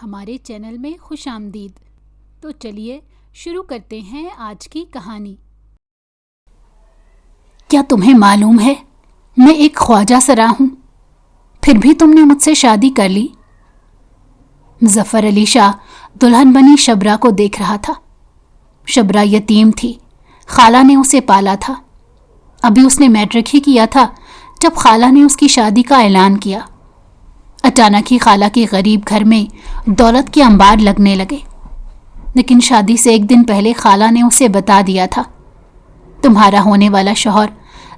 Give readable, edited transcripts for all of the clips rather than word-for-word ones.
ہمارے چینل میں خوش آمدید۔ تو چلیے شروع کرتے ہیں آج کی کہانی۔ کیا تمہیں معلوم ہے میں ایک خواجہ سرا ہوں، پھر بھی تم نے مجھ سے شادی کر لی؟ ظفر علی شاہ دلہن بنی شبرا کو دیکھ رہا تھا۔ شبرا یتیم تھی، خالہ نے اسے پالا تھا۔ ابھی اس نے میٹرک ہی کیا تھا جب خالہ نے اس کی شادی کا اعلان کیا۔ اچانک ہی خالہ کے غریب گھر میں دولت کے انبار لگنے لگے، لیکن شادی سے ایک دن پہلے خالہ نے اسے بتا دیا تھا، تمہارا ہونے والا شوہر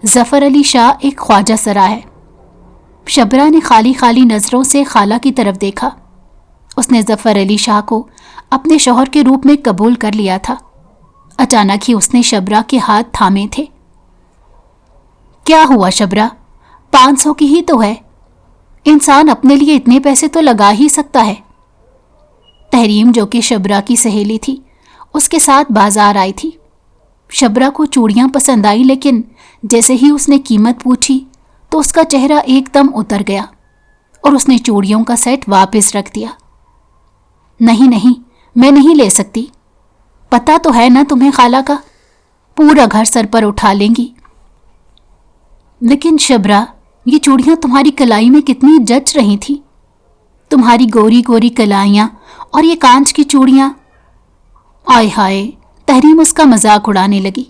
ظفر علی شاہ ایک خواجہ سرا ہے۔ شبرا نے خالی خالی نظروں سے خالہ کی طرف دیکھا۔ اس نے ظفر علی شاہ کو اپنے شوہر کے روپ میں قبول کر لیا تھا۔ اچانک ہی اس نے شبرا کے ہاتھ تھامے تھے۔ کیا ہوا شبرا؟ 500 کی ہی تو ہے، انسان اپنے لیے اتنے پیسے تو لگا ہی سکتا ہے۔ تحریم جو کہ شبرا کی سہیلی تھی اس کے ساتھ بازار آئی تھی۔ شبرا کو چوڑیاں پسند آئی، لیکن جیسے ہی اس نے قیمت پوچھی تو اس کا چہرہ ایک دم اتر گیا اور اس نے چوڑیوں کا سیٹ واپس رکھ دیا۔ نہیں، میں نہیں لے سکتی، پتہ تو ہے نا تمہیں خالہ کا، پورا گھر سر پر اٹھا لیں گی۔ لیکن شبرا، یہ چوڑیاں تمہاری کلائی میں کتنی جچ رہی تھی، تمہاری گوری گوری کلائیاں اور یہ کانچ کی چوڑیاں۔ آئے ہائے، تحریم اس کا مذاق اڑانے لگی۔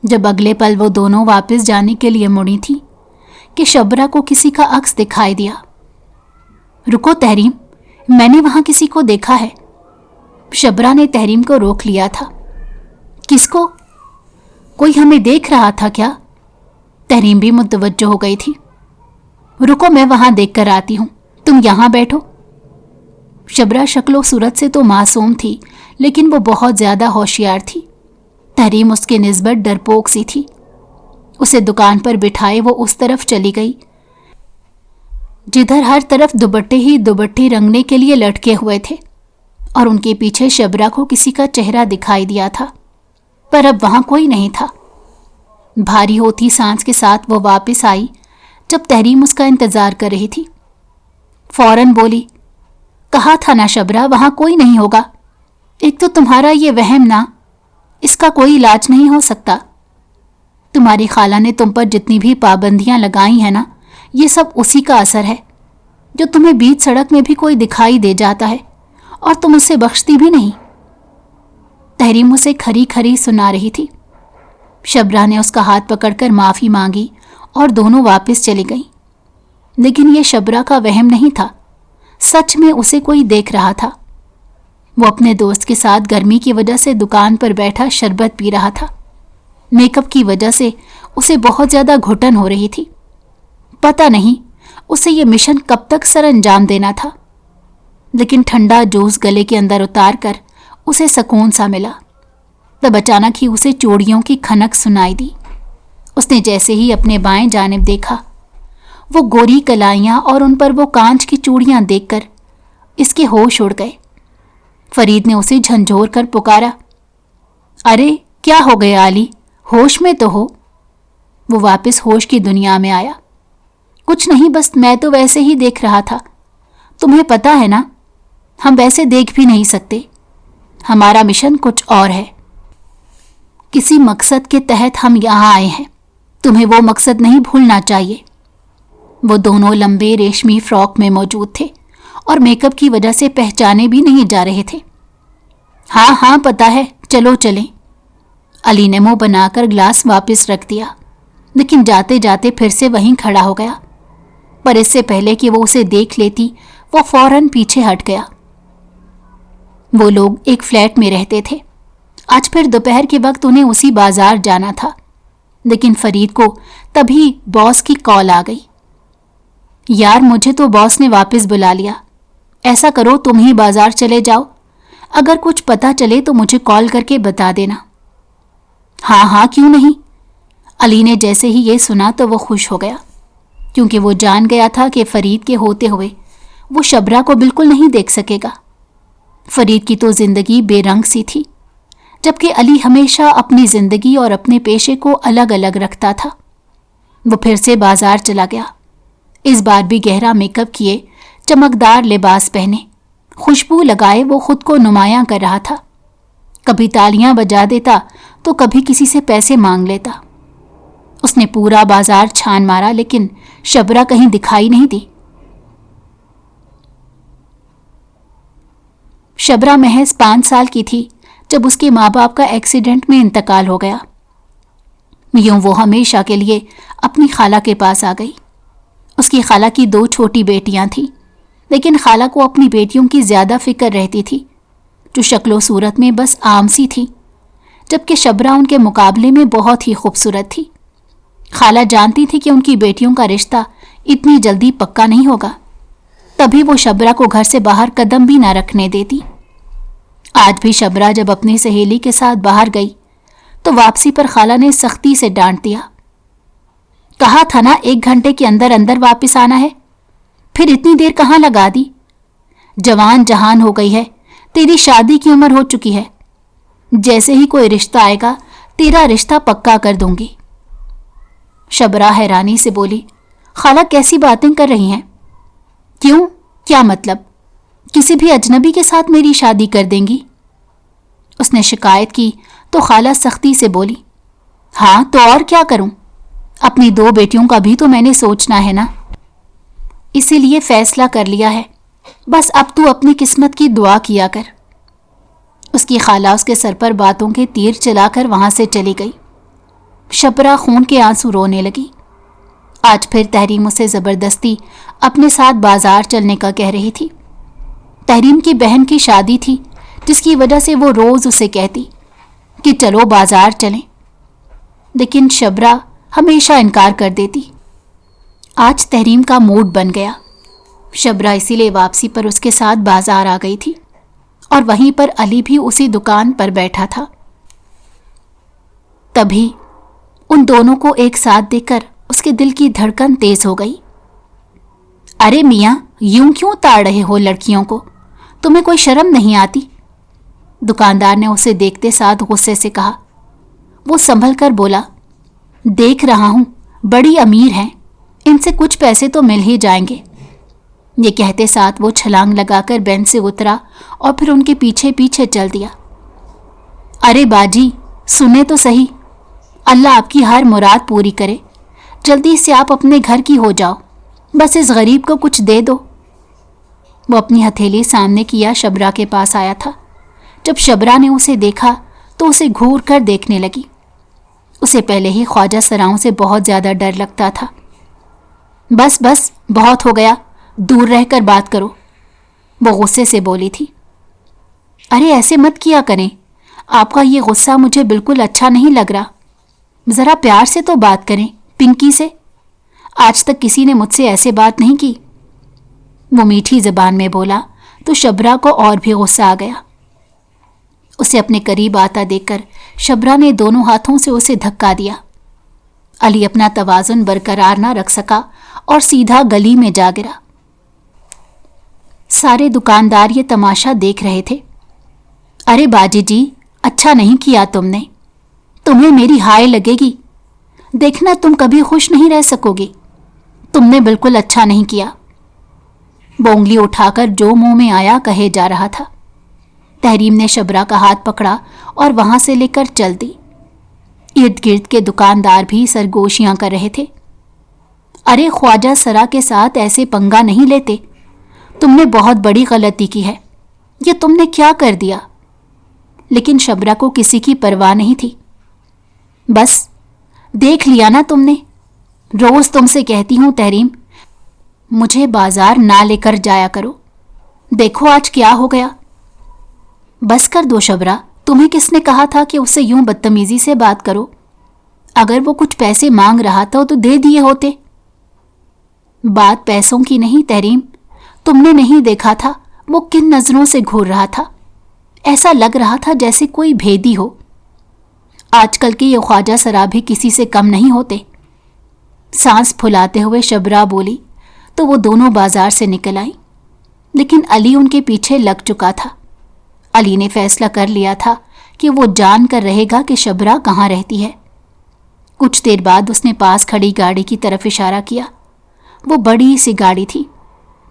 جب اگلے پل وہ دونوں واپس جانے کے لیے مڑی تھی کہ شبرا کو کسی کا عکس دکھائی دیا۔ رکو تحریم، میں نے وہاں کسی کو دیکھا ہے۔ شبرا نے تحریم کو روک لیا تھا۔ کس کو؟ کوئی ہمیں دیکھ رہا تھا کیا؟ تحریم بھی متوجہ ہو گئی تھی۔ رکو، میں وہاں دیکھ کر آتی ہوں، تم یہاں بیٹھو۔ شبرا شکل و صورت سے تو معصوم تھی، لیکن وہ بہت زیادہ ہوشیار تھی۔ تحریم اس کے نسبت ڈرپوک سی تھی۔ اسے دکان پر بٹھائے وہ اس طرف چلی گئی جدھر ہر طرف دوپٹے ہی دوپٹے رنگنے کے لیے لٹکے ہوئے تھے، اور ان کے پیچھے شبرا کو کسی کا چہرہ دکھائی دیا تھا، پر اب وہاں کوئی نہیں تھا۔ بھاری ہوتی سانس کے ساتھ وہ واپس آئی جب تحریم اس کا انتظار کر رہی تھی۔ فوراً بولی، کہا تھا نا شبرا، وہاں کوئی نہیں ہوگا۔ ایک تو تمہارا یہ وہم نا، اس کا کوئی علاج نہیں ہو سکتا۔ تمہاری خالہ نے تم پر جتنی بھی پابندیاں لگائی ہیں نا، یہ سب اسی کا اثر ہے، جو تمہیں بیچ سڑک میں بھی کوئی دکھائی دے جاتا ہے اور تم اسے بخشتی بھی نہیں۔ تحریم اسے کھری کھری سنا رہی تھی۔ شبرا نے اس کا ہاتھ پکڑ کر معافی مانگی اور دونوں واپس چلی گئیں۔ لیکن یہ شبرا کا وہم نہیں تھا، سچ میں اسے کوئی دیکھ رہا تھا۔ وہ اپنے دوست کے ساتھ گرمی کی وجہ سے دکان پر بیٹھا شربت پی رہا تھا۔ میک اپ کی وجہ سے اسے بہت زیادہ گھٹن ہو رہی تھی۔ پتہ نہیں اسے یہ مشن کب تک سر انجام دینا تھا، لیکن ٹھنڈا جوس گلے کے اندر اتار کر اسے سکون سا ملا۔ تب اچانک ہی اسے چوڑیوں کی کھنک سنائی دی۔ اس نے جیسے ہی اپنے بائیں جانب دیکھا، وہ گوری کلائیاں اور ان پر وہ کانچ کی چوڑیاں دیکھ کر اس کے ہوش اڑ گئے۔ فرید نے اسے جھنجھوڑ کر پکارا، ارے کیا ہو گیا علی، ہوش میں تو ہو؟ وہ واپس ہوش کی دنیا میں آیا۔ کچھ نہیں، بس میں تو ویسے ہی دیکھ رہا تھا، تمہیں پتا ہے نا ہم ویسے دیکھ بھی نہیں سکتے، ہمارا مشن کچھ اور ہے، کسی مقصد کے تحت ہم یہاں آئے ہیں، تمہیں وہ مقصد نہیں بھولنا چاہیے۔ وہ دونوں لمبے ریشمی فراک میں موجود تھے اور میک اپ کی وجہ سے پہچانے بھی نہیں جا رہے تھے۔ ہاں پتا ہے، چلو چلیں۔ علی نے منہ بنا کر گلاس واپس رکھ دیا، لیکن جاتے جاتے پھر سے وہیں کھڑا ہو گیا، پر اس سے پہلے کہ وہ اسے دیکھ لیتی وہ فوراً پیچھے ہٹ گیا۔ وہ لوگ ایک فلیٹ میں رہتے تھے۔ آج پھر دوپہر کے وقت انہیں اسی بازار جانا تھا، لیکن فرید کو تبھی باس کی کال آ گئی۔ یار، مجھے تو باس نے واپس بلا لیا، ایسا کرو تم ہی بازار چلے جاؤ، اگر کچھ پتہ چلے تو مجھے کال کر کے بتا دینا۔ ہاں کیوں نہیں۔ علی نے جیسے ہی یہ سنا تو وہ خوش ہو گیا، کیونکہ وہ جان گیا تھا کہ فرید کے ہوتے ہوئے وہ شبرا کو بالکل نہیں دیکھ سکے گا۔ فرید کی تو زندگی بے رنگ سی تھی، جبکہ علی ہمیشہ اپنی زندگی اور اپنے پیشے کو الگ الگ رکھتا تھا۔ وہ پھر سے بازار چلا گیا، اس بار بھی گہرا میک اپ کیے، چمکدار لباس پہنے، خوشبو لگائے وہ خود کو نمایاں کر رہا تھا. کبھی تالیاں بجا دیتا تو کبھی کسی سے پیسے مانگ لیتا. اس نے پورا بازار چھان مارا لیکن شبرا کہیں دکھائی نہیں دی. شبرا محض 5 سال کی تھی جب اس کے ماں باپ کا ایکسیڈنٹ میں انتقال ہو گیا. یوں وہ ہمیشہ کے لیے اپنی خالہ کے پاس آ گئی. اس کی خالہ کی 2 چھوٹی بیٹیاں تھیں لیکن خالہ کو اپنی بیٹیوں کی زیادہ فکر رہتی تھی جو شکل و صورت میں بس عام سی تھی، جبکہ شبرا ان کے مقابلے میں بہت ہی خوبصورت تھی. خالہ جانتی تھی کہ ان کی بیٹیوں کا رشتہ اتنی جلدی پکا نہیں ہوگا، تبھی وہ شبرا کو گھر سے باہر قدم بھی نہ رکھنے دیتی. آج بھی شبرا جب اپنی سہیلی کے ساتھ باہر گئی تو واپسی پر خالہ نے سختی سے ڈانٹ دیا. کہا تھا نا 1 گھنٹے کے اندر اندر واپس آنا ہے، پھر اتنی دیر کہاں لگا دی؟ جوان جہان ہو گئی ہے، تیری شادی کی عمر ہو چکی ہے. جیسے ہی کوئی رشتہ آئے گا تیرا رشتہ پکا کر دوں گی. شبرا حیرانی سے بولی، خالہ کیسی باتیں کر رہی ہیں؟ کیوں؟ کیا مطلب؟ کسی بھی اجنبی کے ساتھ میری شادی کر دیں گی؟ اس نے شکایت کی تو خالہ سختی سے بولی، ہاں تو اور کیا کروں؟ اپنی 2 بیٹیوں کا بھی تو میں نے سوچنا ہے نا. اسی لیے فیصلہ کر لیا ہے، بس اب تو اپنی قسمت کی دعا کیا کر. اس کی خالہ اس کے سر پر باتوں کے تیر چلا کر وہاں سے چلی گئی. شبرا خون کے آنسو رونے لگی. آج پھر تحریم اسے زبردستی اپنے ساتھ بازار چلنے کا کہہ رہی تھی. تحریم کی بہن کی شادی تھی جس کی وجہ سے وہ روز اسے کہتی کہ چلو بازار چلیں، لیکن شبرا ہمیشہ انکار کر دیتی. آج تحریم کا موڈ بن گیا. شبرا اسی لیے واپسی پر اس کے ساتھ بازار آ گئی تھی اور وہیں پر علی بھی اسی دکان پر بیٹھا تھا. تبھی ان دونوں کو ایک ساتھ دیکھ کر اس کے دل کی دھڑکن تیز ہو گئی. ارے میاں، یوں کیوں تاڑ رہے ہو لڑکیوں کو؟ تمہیں کوئی شرم نہیں آتی؟ دکاندار نے اسے دیکھتے ساتھ غصے سے کہا. وہ سنبھل کر بولا، دیکھ رہا ہوں بڑی امیر ہیں، ان سے کچھ پیسے تو مل ہی جائیں گے. یہ کہتے ساتھ وہ چھلانگ لگا کر بینچ سے اترا اور پھر ان کے پیچھے پیچھے چل دیا. ارے باجی سنیں تو صحیح، اللہ آپ کی ہر مراد پوری کرے. جلدی سے آپ اپنے گھر کی ہو جاؤ، بس اس غریب کو کچھ دے دو. وہ اپنی ہتھیلی سامنے کیا شبرا کے پاس آیا تھا. جب شبرا نے اسے دیکھا تو اسے گھور کر دیکھنے لگی. اسے پہلے ہی خواجہ سراؤں سے بہت زیادہ ڈر لگتا تھا. بس بس بہت ہو گیا، دور رہ کر بات کرو، وہ غصے سے بولی تھی. ارے ایسے مت کیا کریں، آپ کا یہ غصہ مجھے بالکل اچھا نہیں لگ رہا. ذرا پیار سے تو بات کریں، پنکی سے. آج تک کسی نے مجھ سے ایسے بات نہیں کی. وہ میٹھی زبان میں بولا تو شبرا کو اور بھی غصہ آ گیا. اسے اپنے قریب آتا دیکھ کر شبرا نے دونوں ہاتھوں سے اسے دھکا دیا. علی اپنا توازن برقرار نہ رکھ سکا اور سیدھا گلی میں جا گرا. سارے دکاندار یہ تماشا دیکھ رہے تھے. ارے باجی جی، اچھا نہیں کیا تم نے، تمہیں میری ہائے لگے گی. دیکھنا تم کبھی خوش نہیں رہ سکو گی. تم نے بالکل اچھا نہیں کیا. وہ انگلی اٹھا کر جو منہ میں آیا کہے جا رہا تھا. تحریم نے شبرا کا ہاتھ پکڑا اور وہاں سے لے کر چل دی. ارد گرد کے دکاندار بھی سرگوشیاں کر رہے تھے. ارے خواجہ سرا کے ساتھ ایسے پنگا نہیں لیتے، تم نے بہت بڑی غلطی کی ہے. یہ تم نے کیا کر دیا؟ لیکن شبرا کو کسی کی پرواہ نہیں تھی. بس دیکھ لیا نا تم نے، روز تم سے کہتی ہوں تحریم مجھے بازار نہ لے کر جایا کرو، دیکھو آج کیا ہو گیا. بس کر دو شبرا، تمہیں کس نے کہا تھا کہ اس سے یوں بدتمیزی سے بات کرو؟ اگر وہ کچھ پیسے مانگ رہا تھا تو دے دیے ہوتے. بات پیسوں کی نہیں تحریم، تم نے نہیں دیکھا تھا وہ کن نظروں سے گھور رہا تھا. ایسا لگ رہا تھا جیسے کوئی بھیدی ہو. آج کل کے یہ خواجہ سرا بھی کسی سے کم نہیں ہوتے. سانس پھلاتے ہوئے شبرا بولی تو وہ دونوں بازار سے نکل آئیں، لیکن علی ان کے پیچھے لگ چکا تھا. علی نے فیصلہ کر لیا تھا کہ وہ جان کر رہے گا کہ شبرا کہاں رہتی ہے. کچھ دیر بعد اس نے پاس کھڑی گاڑی کی طرف اشارہ کیا. وہ بڑی سی گاڑی تھی.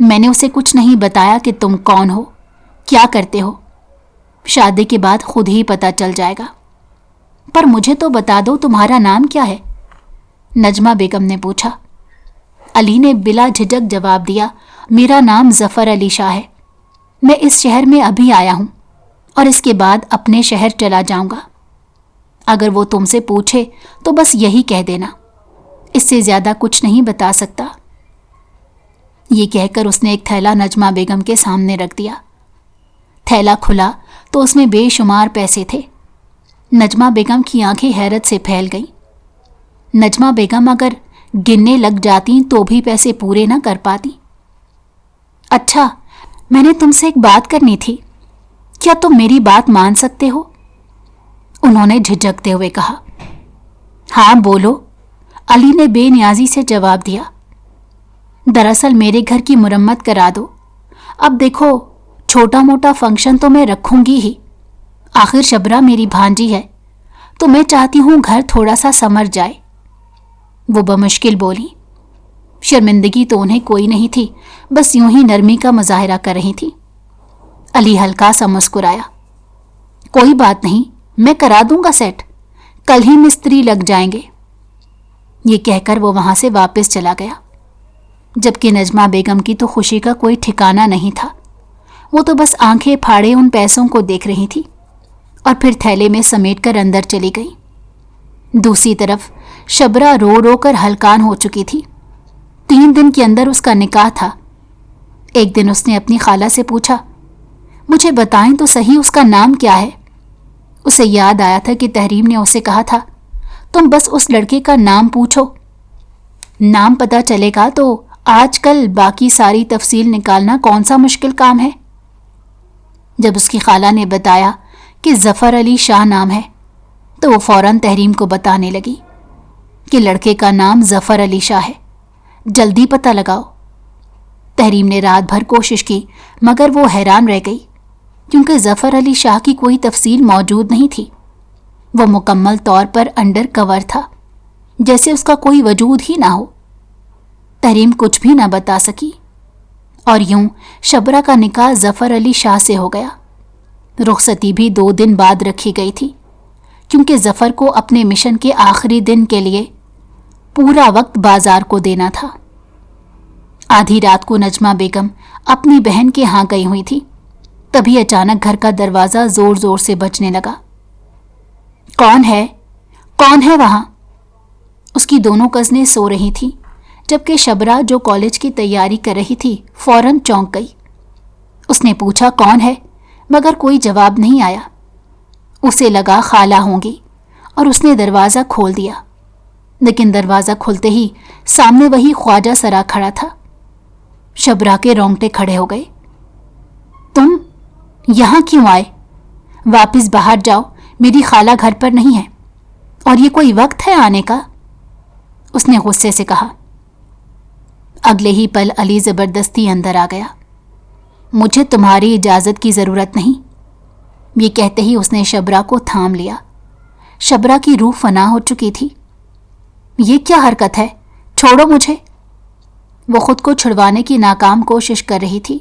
میں نے اسے کچھ نہیں بتایا کہ تم کون ہو، کیا کرتے ہو۔ شادی کے بعد خود ہی پتہ چل جائے گا۔ پر مجھے تو بتا دو تمہارا نام کیا ہے؟ نجمہ بیگم نے پوچھا۔ علی نے بلا جھجک جواب دیا، میرا نام ظفر علی شاہ ہے۔ میں اس شہر میں ابھی آیا ہوں اور اس کے بعد اپنے شہر چلا جاؤں گا۔ اگر وہ تم سے پوچھے تو بس یہی کہہ دینا، اس سے زیادہ کچھ نہیں بتا سکتا۔ یہ کہہ کر اس نے ایک تھیلا نجمہ بیگم کے سامنے رکھ دیا۔ تھیلا کھلا تو اس میں بے شمار پیسے تھے۔ نجمہ بیگم کی آنکھیں حیرت سے پھیل گئیں۔ نجمہ بیگم اگر گننے لگ جاتی تو بھی پیسے پورے نہ کر پاتی۔ اچھا، میں نے تم سے ایک بات کرنی تھی، کیا تم میری بات مان سکتے ہو؟ انہوں نے جھجکتے ہوئے کہا۔ ہاں بولو، علی نے بے نیازی سے جواب دیا۔ دراصل میرے گھر کی مرمت کرا دو۔ اب دیکھو، چھوٹا موٹا فنکشن تو میں رکھوں گی ہی، آخر شبرا میری بھانجی ہے، تو میں چاہتی ہوں گھر تھوڑا سا سمر جائے۔ وہ بمشکل بولی۔ شرمندگی تو انہیں کوئی نہیں تھی، بس یوں ہی نرمی کا مظاہرہ کر رہی تھی۔ علی ہلکا سا مسکرایا۔ کوئی بات نہیں، میں کرا دوں گا سیٹ، کل ہی مستری لگ جائیں گے۔ یہ کہہ کر وہ وہاں سے واپس چلا گیا، جبکہ نجمہ بیگم کی تو خوشی کا کوئی ٹھکانہ نہیں تھا۔ وہ تو بس آنکھیں پھاڑے ان پیسوں کو دیکھ رہی تھی اور پھر تھیلے میں سمیٹ کر اندر چلی گئی۔ دوسری طرف شبرا رو رو کر ہلکان ہو چکی تھی۔ 3 دن کے اندر اس کا نکاح تھا۔ ایک دن اس نے اپنی خالہ سے پوچھا، مجھے بتائیں تو صحیح اس کا نام کیا ہے؟ اسے یاد آیا تھا کہ تحریم نے اسے کہا تھا، تم بس اس لڑکے کا نام پوچھو، نام پتہ چلے گا تو آج کل باقی ساری تفصیل نکالنا کون سا مشکل کام ہے۔ جب اس کی خالہ نے بتایا کہ ظفر علی شاہ نام ہے تو وہ فوراً تحریم کو بتانے لگی کہ لڑکے کا نام ظفر علی شاہ ہے، جلدی پتہ لگاؤ۔ تحریم نے رات بھر کوشش کی مگر وہ حیران رہ گئی، کیونکہ ظفر علی شاہ کی کوئی تفصیل موجود نہیں تھی۔ وہ مکمل طور پر انڈر کور تھا، جیسے اس کا کوئی وجود ہی نہ ہو۔ تحریم کچھ بھی نہ بتا سکی، اور یوں شبرا کا نکاح ظفر علی شاہ سے ہو گیا۔ رخصتی بھی 2 دن بعد رکھی گئی تھی، کیونکہ ظفر کو اپنے مشن کے آخری دن کے لیے پورا وقت بازار کو دینا تھا۔ آدھی رات کو نجمہ بیگم اپنی بہن کے ہاں گئی ہوئی تھی، تبھی اچانک گھر کا دروازہ زور زور سے بجنے لگا۔ کون ہے وہاں؟ اس کی دونوں کزنیں سو رہی تھیں، جبکہ شبرا جو کالج کی تیاری کر رہی تھی فوراً چونک گئی۔ اس نے پوچھا کون ہے، مگر کوئی جواب نہیں آیا۔ اسے لگا خالہ ہوں گی اور اس نے دروازہ کھول دیا، لیکن دروازہ کھلتے ہی سامنے وہی خواجہ سرا کھڑا تھا۔ شبرا کے رونگٹے کھڑے ہو گئے۔ تم یہاں کیوں آئے؟ واپس باہر جاؤ، میری خالہ گھر پر نہیں ہے، اور یہ کوئی وقت ہے آنے کا؟ اس نے غصے سے کہا۔ اگلے ہی پل علی زبردستی اندر آ گیا۔ مجھے تمہاری اجازت کی ضرورت نہیں، یہ کہتے ہی اس نے شبرا کو تھام لیا۔ شبرا کی روح فنا ہو چکی تھی۔ یہ کیا حرکت ہے؟ چھوڑو مجھے۔ وہ خود کو چھڑوانے کی ناکام کوشش کر رہی تھی،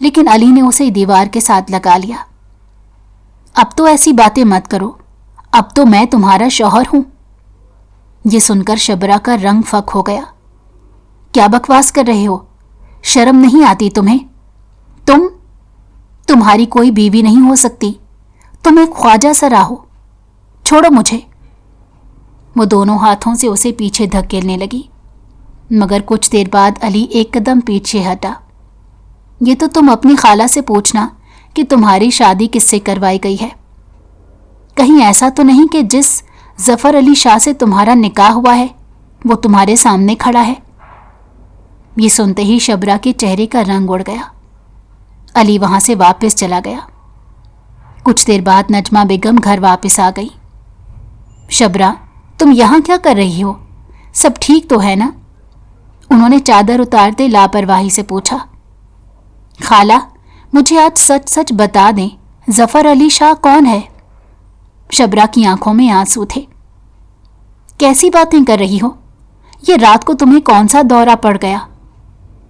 لیکن علی نے اسے دیوار کے ساتھ لگا لیا۔ اب تو ایسی باتیں مت کرو، اب تو میں تمہارا شوہر ہوں۔ یہ سن کر شبرا کا رنگ فک ہو گیا۔ کیا بکواس کر رہے ہو؟ شرم نہیں آتی تمہیں؟ تمہاری کوئی بیوی نہیں ہو سکتی، تم ایک خواجہ سرا ہو، چھوڑو مجھے۔ وہ دونوں ہاتھوں سے اسے پیچھے دھکیلنے لگی، مگر کچھ دیر بعد علی ایک قدم پیچھے ہٹا۔ یہ تو تم اپنی خالہ سے پوچھنا کہ تمہاری شادی کس سے کروائی گئی ہے۔ کہیں ایسا تو نہیں کہ جس ظفر علی شاہ سے تمہارا نکاح ہوا ہے وہ تمہارے سامنے کھڑا ہے؟ یہ سنتے ہی شبرا کے چہرے کا رنگ اڑ گیا۔ علی وہاں سے واپس چلا گیا۔ کچھ دیر بعد نجمہ بیگم گھر واپس آ گئی۔ شبرا، تم یہاں کیا کر رہی ہو؟ سب ٹھیک تو ہے نا؟ انہوں نے چادر اتارتے لاپرواہی سے پوچھا۔ خالہ، مجھے آج سچ سچ بتا دیں، ظفر علی شاہ کون ہے؟ شبرا کی آنکھوں میں آنسو تھے۔ کیسی باتیں کر رہی ہو؟ یہ رات کو تمہیں کون سا دورہ پڑ گیا؟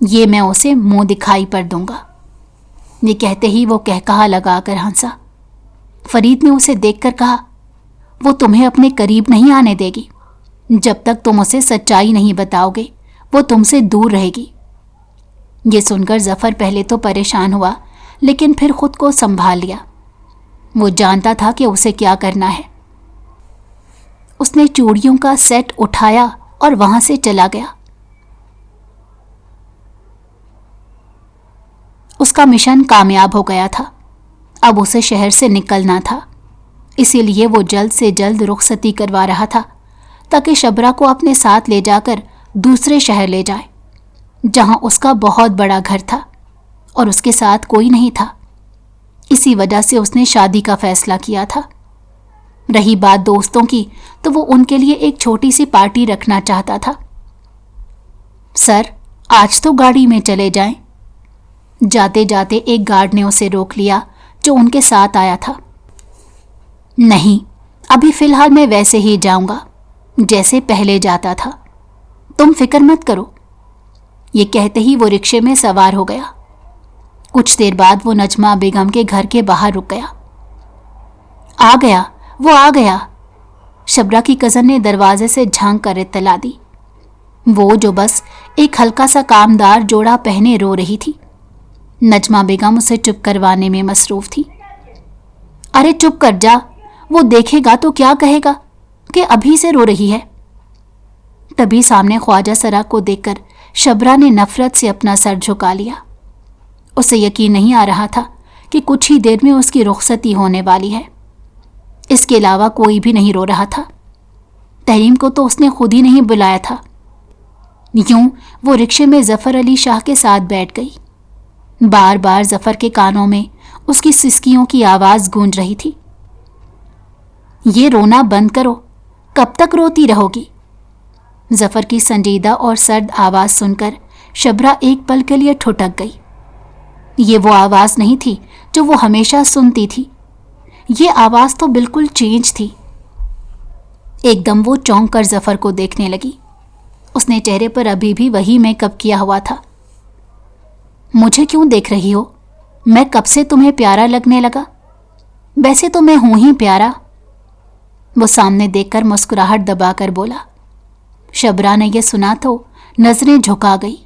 یہ میں اسے منہ دکھائی پر دوں گا۔ یہ کہتے ہی وہ کہکہا لگا کر ہنسا۔ فرید نے اسے دیکھ کر کہا، وہ تمہیں اپنے قریب نہیں آنے دے گی۔ جب تک تم اسے سچائی نہیں بتاؤ گے وہ تم سے دور رہے گی۔ یہ سن کر ظفر پہلے تو پریشان ہوا، لیکن پھر خود کو سنبھال لیا۔ وہ جانتا تھا کہ اسے کیا کرنا ہے۔ اس نے چوڑیوں کا سیٹ اٹھایا اور وہاں سے چلا گیا۔ اس کا مشن کامیاب ہو گیا تھا۔ اب اسے شہر سے نکلنا تھا، اسی لیے وہ جلد سے جلد رخصتی کروا رہا تھا تاکہ شبرا کو اپنے ساتھ لے جا کر دوسرے شہر لے جائے جہاں اس کا بہت بڑا گھر تھا اور اس کے ساتھ کوئی نہیں تھا۔ اسی وجہ سے اس نے شادی کا فیصلہ کیا تھا۔ رہی بات دوستوں کی تو وہ ان کے لیے ایک چھوٹی سی پارٹی رکھنا چاہتا تھا۔ سر، آج تو گاڑی میں چلے جائیں۔ جاتے جاتے ایک گارڈ نے اسے روک لیا جو ان کے ساتھ آیا تھا۔ نہیں، ابھی فی الحال میں ویسے ہی جاؤں گا جیسے پہلے جاتا تھا، تم فکر مت کرو۔ یہ کہتے ہی وہ رکشے میں سوار ہو گیا۔ کچھ دیر بعد وہ نجمہ بیگم کے گھر کے باہر رک گیا۔ آ گیا، وہ آ گیا، شبرا کی کزن نے دروازے سے جھانک کر اطلاع دی۔ وہ جو بس ایک ہلکا سا کامدار جوڑا پہنے رو رہی تھی۔ نجمہ بیگم اسے چپ کروانے میں مصروف تھی۔ ارے چپ کر جا، وہ دیکھے گا تو کیا کہے گا کہ ابھی سے رو رہی ہے۔ تبھی سامنے خواجہ سرا کو دیکھ کر شبرا نے نفرت سے اپنا سر جھکا لیا۔ اسے یقین نہیں آ رہا تھا کہ کچھ ہی دیر میں اس کی رخصتی ہونے والی ہے۔ اس کے علاوہ کوئی بھی نہیں رو رہا تھا۔ تحریم کو تو اس نے خود ہی نہیں بلایا تھا۔ یوں وہ رکشے میں ظفر علی شاہ کے ساتھ بیٹھ گئی۔ بار بار ظفر کے کانوں میں اس کی سسکیوں کی آواز گونج رہی تھی۔ یہ رونا بند کرو، کب تک روتی رہو گی؟ ظفر کی سنجیدہ اور سرد آواز سن کر شبرا ایک پل کے لیے ٹھٹک گئی۔ یہ وہ آواز نہیں تھی جو وہ ہمیشہ سنتی تھی، یہ آواز تو بالکل چینج تھی۔ ایک دم وہ چونک کر ظفر کو دیکھنے لگی۔ اس نے چہرے پر ابھی بھی وہی میک اپ کیا ہوا تھا۔ مجھے کیوں دیکھ رہی ہو؟ میں کب سے تمہیں پیارا لگنے لگا؟ ویسے تو میں ہوں ہی پیارا۔ وہ سامنے دیکھ کر مسکراہٹ دبا کر بولا۔ شبرا نے یہ سنا تو نظریں جھکا گئی۔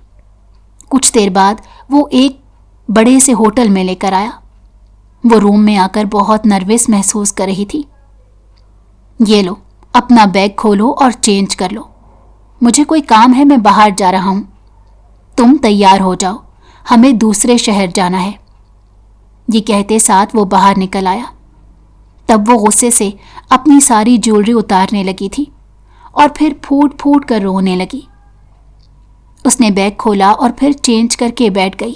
کچھ دیر بعد وہ ایک بڑے سے ہوٹل میں لے کر آیا۔ وہ روم میں آ کر بہت نروس محسوس کر رہی تھی۔ یہ لو، اپنا بیگ کھولو اور چینج کر لو، مجھے کوئی کام ہے، میں باہر جا رہا ہوں۔ تم تیار ہو جاؤ، ہمیں دوسرے شہر جانا ہے۔ یہ کہتے ساتھ وہ باہر نکل آیا۔ تب وہ غصے سے اپنی ساری جیولری اتارنے لگی تھی اور پھر پھوٹ پھوٹ کر رونے لگی۔ اس نے بیگ کھولا اور پھر چینج کر کے بیٹھ گئی۔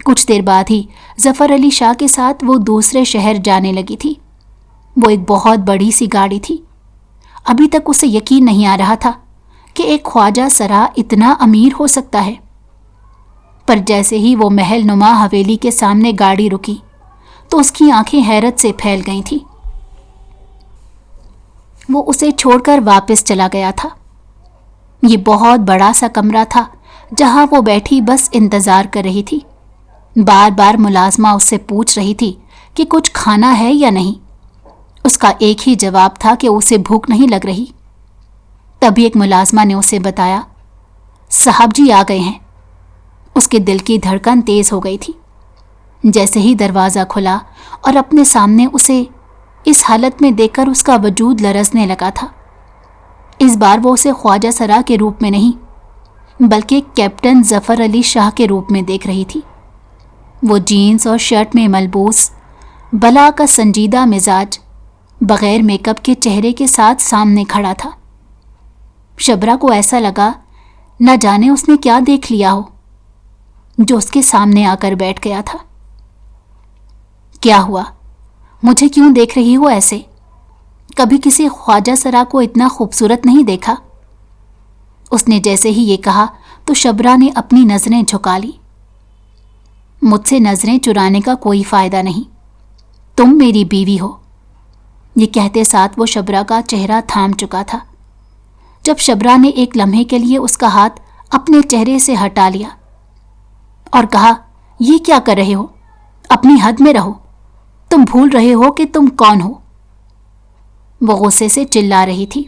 کچھ دیر بعد ہی ظفر علی شاہ کے ساتھ وہ دوسرے شہر جانے لگی تھی۔ وہ ایک بہت بڑی سی گاڑی تھی۔ ابھی تک اسے یقین نہیں آ رہا تھا کہ ایک خواجہ سرا اتنا امیر ہو سکتا ہے۔ پر جیسے ہی وہ محل نما حویلی کے سامنے گاڑی رکی تو اس کی آنکھیں حیرت سے پھیل گئی تھیں۔ وہ اسے چھوڑ کر واپس چلا گیا تھا۔ یہ بہت بڑا سا کمرہ تھا جہاں وہ بیٹھی بس انتظار کر رہی تھی۔ بار بار ملازمہ اس سے پوچھ رہی تھی کہ کچھ کھانا ہے یا نہیں۔ اس کا ایک ہی جواب تھا کہ اسے بھوک نہیں لگ رہی۔ تبھی ایک ملازمہ نے اسے بتایا، صاحب جی آ گئے ہیں۔ اس کے دل کی دھڑکن تیز ہو گئی تھی۔ جیسے ہی دروازہ کھلا اور اپنے سامنے اسے اس حالت میں دیکھ کر اس کا وجود لرزنے لگا تھا۔ اس بار وہ اسے خواجہ سرا کے روپ میں نہیں بلکہ کیپٹن ظفر علی شاہ کے روپ میں دیکھ رہی تھی۔ وہ جینز اور شرٹ میں ملبوس، بلا کا سنجیدہ مزاج، بغیر میک اپ کے چہرے کے ساتھ سامنے کھڑا تھا۔ شبرا کو ایسا لگا نہ جانے اس نے کیا دیکھ لیا ہو جو اس کے سامنے آ کر بیٹھ گیا تھا۔ کیا ہوا؟ مجھے کیوں دیکھ رہی ہو ایسے؟ کبھی کسی خواجہ سرا کو اتنا خوبصورت نہیں دیکھا۔ اس نے جیسے ہی یہ کہا تو شبرا نے اپنی نظریں جھکا لی۔ مجھ سے نظریں چرانے کا کوئی فائدہ نہیں، تم میری بیوی ہو۔ یہ کہتے ساتھ وہ شبرا کا چہرہ تھام چکا تھا۔ جب شبرا نے ایک لمحے کے لیے اس کا ہاتھ اپنے چہرے سے ہٹا لیا اور کہا, یہ کیا کر رہے ہو؟ اپنی حد میں رہو. تم بھول رہے ہو کہ تم کون ہو. وہ غصے سے چلا رہی تھی.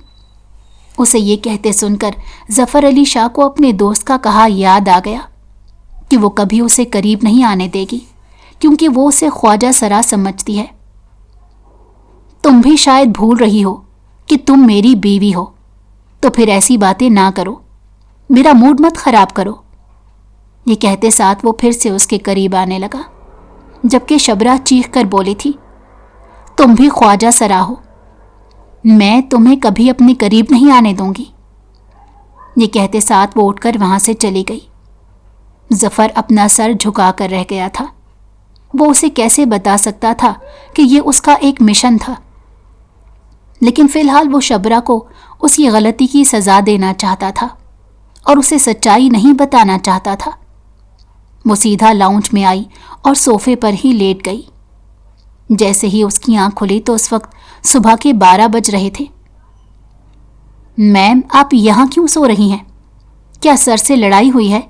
اسے یہ کہتے سن کر ظفر علی شاہ کو اپنے دوست کا کہا یاد آ گیا کہ وہ کبھی اسے قریب نہیں آنے دے گی کیونکہ وہ اسے خواجہ سرا سمجھتی ہے. تم بھی شاید بھول رہی ہو کہ تم میری بیوی ہو, تو پھر ایسی باتیں نہ کرو, میرا موڈ مت خراب کرو. یہ کہتے ساتھ وہ پھر سے اس کے قریب آنے لگا, جبکہ شبرا چیخ کر بولی تھی, تم بھی خواجہ سرا ہو, میں تمہیں کبھی اپنے قریب نہیں آنے دوں گی. یہ کہتے ساتھ وہ اٹھ کر وہاں سے چلی گئی. ظفر اپنا سر جھکا کر رہ گیا تھا. وہ اسے کیسے بتا سکتا تھا کہ یہ اس کا ایک مشن تھا, لیکن فی الحال وہ شبرا کو اس کی غلطی کی سزا دینا چاہتا تھا اور اسے سچائی نہیں بتانا چاہتا تھا. وہ سیدھا لاؤنج میں آئی اور صوفے پر ہی لیٹ گئی. جیسے ہی اس کی آنکھ کھلی تو اس وقت صبح کے 12 بج رہے تھے. میم, آپ یہاں کیوں سو رہی ہیں؟ کیا سر سے لڑائی ہوئی ہے؟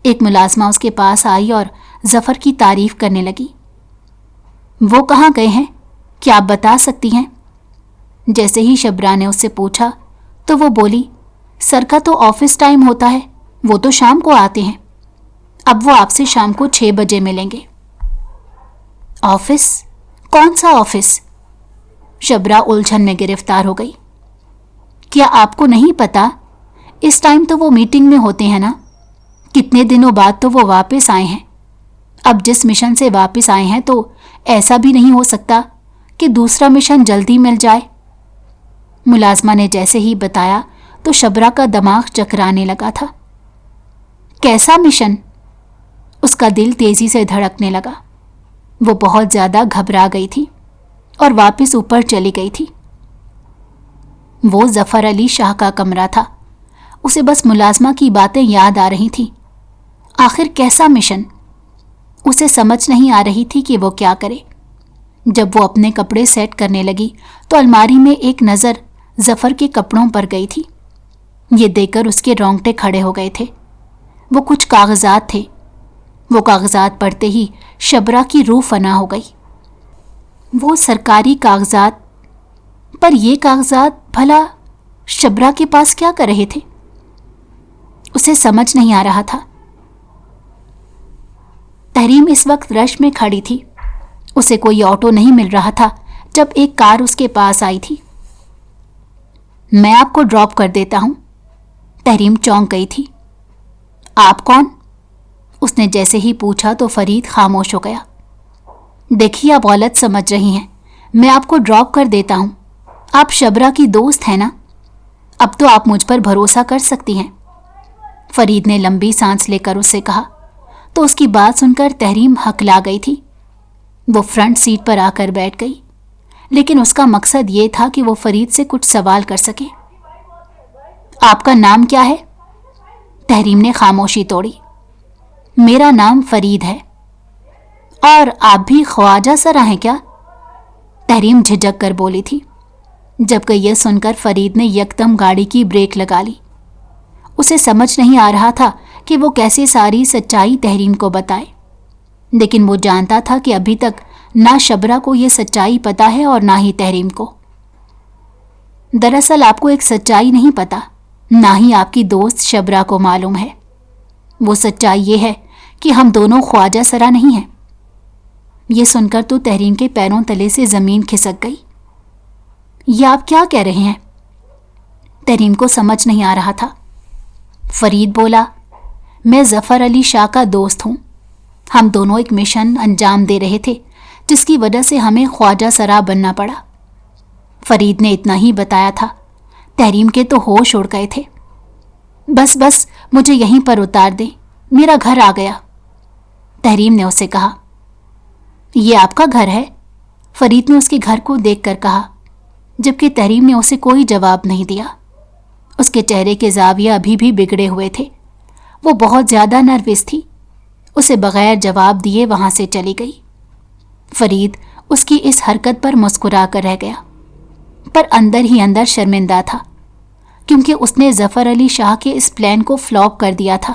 ایک ملازمہ اس کے پاس آئی اور ظفر کی تعریف کرنے لگی. وہ کہاں گئے ہیں؟ کیا آپ بتا سکتی ہیں؟ جیسے ہی شبرا نے اس سے پوچھا تو وہ بولی, سر کا تو آفس ٹائم ہوتا ہے, وہ تو شام کو آتے ہیں. اب وہ آپ سے شام کو 6 بجے ملیں گے. آفس؟ کون سا آفس؟ شبرا الجھن میں گرفتار ہو گئی. کیا آپ کو نہیں پتا؟ اس ٹائم تو وہ میٹنگ میں ہوتے ہیں نا. کتنے دنوں بعد تو وہ واپس آئے ہیں. اب جس مشن سے واپس آئے ہیں تو ایسا بھی نہیں ہو سکتا کہ دوسرا مشن جلدی مل جائے. ملازمہ نے جیسے ہی بتایا تو شبرا کا دماغ چکرانے لگا تھا. کیسا مشن؟ اس کا دل تیزی سے دھڑکنے لگا. وہ بہت زیادہ گھبرا گئی تھی اور واپس اوپر چلی گئی تھی. وہ ظفر علی شاہ کا کمرہ تھا. اسے بس ملازمہ کی باتیں یاد آ رہی تھیں. آخر کیسا مشن؟ اسے سمجھ نہیں آ رہی تھی کہ وہ کیا کرے. جب وہ اپنے کپڑے سیٹ کرنے لگی تو الماری میں ایک نظر ظفر کے کپڑوں پر گئی تھی. یہ دیکھ کر اس کے رونگٹے کھڑے ہو گئے تھے. وہ کچھ کاغذات تھے. وہ کاغذات پڑھتے ہی شبرا کی روح فنا ہو گئی. وہ سرکاری کاغذات, پر یہ کاغذات بھلا شبرا کے پاس کیا کر رہے تھے؟ اسے سمجھ نہیں آ رہا تھا. تحریم اس وقت رش میں کھڑی تھی. اسے کوئی آٹو نہیں مل رہا تھا جب ایک کار اس کے پاس آئی تھی. میں آپ کو ڈراپ کر دیتا ہوں. تحریم چونک گئی تھی. آپ کون؟ اس نے جیسے ہی پوچھا تو فرید خاموش ہو گیا. دیکھیے, آپ غلط سمجھ رہی ہیں. میں آپ کو ڈراپ کر دیتا ہوں. آپ شبرا کی دوست ہیں نا. اب تو آپ مجھ پر بھروسہ کر سکتی ہیں. فرید نے لمبی سانس لے کر اس سے کہا تو اس کی بات سن کر تحریم ہکلا گئی تھی. وہ فرنٹ سیٹ پر آ کر بیٹھ گئی, لیکن اس کا مقصد یہ تھا کہ وہ فرید سے کچھ سوال کر سکے. آپ کا نام کیا ہے؟ تحریم نے خاموشی توڑی. میرا نام فرید ہے. اور آپ بھی خواجہ سرا ہیں کیا؟ تحریم جھجک کر بولی تھی. جبکہ یہ سن کر فرید نے یکدم گاڑی کی بریک لگا لی. اسے سمجھ نہیں آ رہا تھا کہ وہ کیسے ساری سچائی تحریم کو بتائے, لیکن وہ جانتا تھا کہ ابھی تک نہ شبرا کو یہ سچائی پتا ہے اور نہ ہی تحریم کو. دراصل آپ کو ایک سچائی نہیں پتا, نہ ہی آپ کی دوست شبرا کو معلوم ہے. وہ سچائی یہ ہے کہ ہم دونوں خواجہ سرا نہیں ہیں. یہ سن کر تو تحریم کے پیروں تلے سے زمین کھسک گئی. یہ آپ کیا کہہ رہے ہیں؟ تحریم کو سمجھ نہیں آ رہا تھا. فرید بولا, میں ظفر علی شاہ کا دوست ہوں. ہم دونوں ایک مشن انجام دے رہے تھے جس کی وجہ سے ہمیں خواجہ سرا بننا پڑا. فرید نے اتنا ہی بتایا تھا. تحریم کے تو ہوش اڑ گئے تھے. بس مجھے یہیں پر اتار دیں, میرا گھر آ گیا. تحریم نے اسے کہا. یہ آپ کا گھر ہے؟ فرید نے اس کے گھر کو دیکھ کر کہا, جبکہ تحریم نے اسے کوئی جواب نہیں دیا. اس کے چہرے کے زاویہ ابھی بھی بگڑے ہوئے تھے. وہ بہت زیادہ نروس تھی. اسے بغیر جواب دیے وہاں سے چلی گئی. فرید اس کی اس حرکت پر مسکرا کر رہ گیا, پر اندر ہی اندر شرمندہ تھا, کیونکہ اس نے ظفر علی شاہ کے اس پلان کو فلاپ کر دیا تھا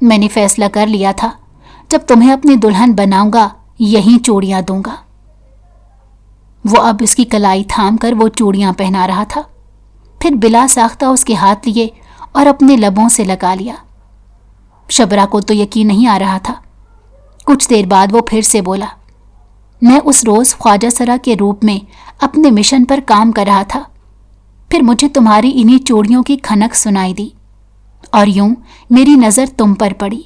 میں نے فیصلہ کر لیا تھا جب تمہیں اپنی دلہن بناؤں گا یہیں چوڑیاں دوں گا۔ وہ اب اس کی کلائی تھام کر وہ چوڑیاں پہنا رہا تھا، پھر بلا ساختہ اس کے ہاتھ لیے اور اپنے لبوں سے لگا لیا۔ شبرا کو تو یقین نہیں آ رہا تھا۔ کچھ دیر بعد وہ پھر سے بولا، میں اس روز خواجہ سرا کے روپ میں اپنے مشن پر کام کر رہا تھا، پھر مجھے تمہاری انہی چوڑیوں کی کھنک سنائی دی اور یوں میری نظر تم پر پڑی۔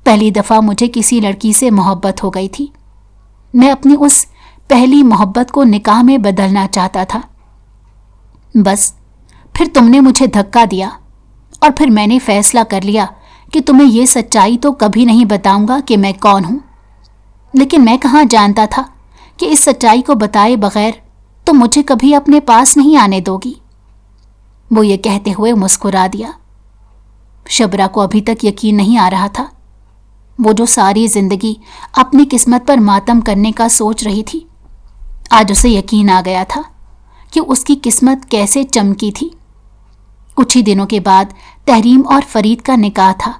پہلی دفعہ مجھے کسی لڑکی سے محبت ہو گئی تھی۔ میں اپنی اس پہلی محبت کو نکاح میں بدلنا چاہتا تھا، بس پھر تم نے مجھے دھکا دیا اور پھر میں نے فیصلہ کر لیا کہ تمہیں یہ سچائی تو کبھی نہیں بتاؤں گا کہ میں کون ہوں، لیکن میں کہاں جانتا تھا کہ اس سچائی کو بتائے بغیر تم مجھے کبھی اپنے پاس نہیں آنے دو گی۔ وہ یہ کہتے ہوئے مسکرا دیا۔ شبرا کو ابھی تک یقین نہیں آ رہا تھا۔ وہ جو ساری زندگی اپنی قسمت پر ماتم کرنے کا سوچ رہی تھی، آج اسے یقین آ گیا تھا کہ اس کی قسمت کیسے چمکی تھی۔ کچھ ہی دنوں کے بعد تحریم اور فرید کا نکاح تھا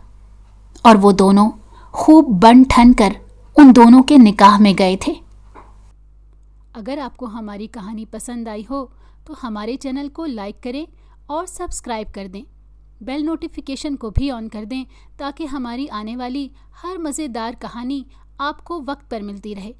اور وہ دونوں خوب بن ٹھن کر ان دونوں کے نکاح میں گئے تھے۔ اگر آپ کو ہماری کہانی پسند آئی ہو تو ہمارے چینل کو لائک کریں اور سبسکرائب کر دیں۔ بیل نوٹیفیکیشن کو بھی آن کر دیں تاکہ ہماری آنے والی ہر مزیدار کہانی آپ کو وقت پر ملتی رہے۔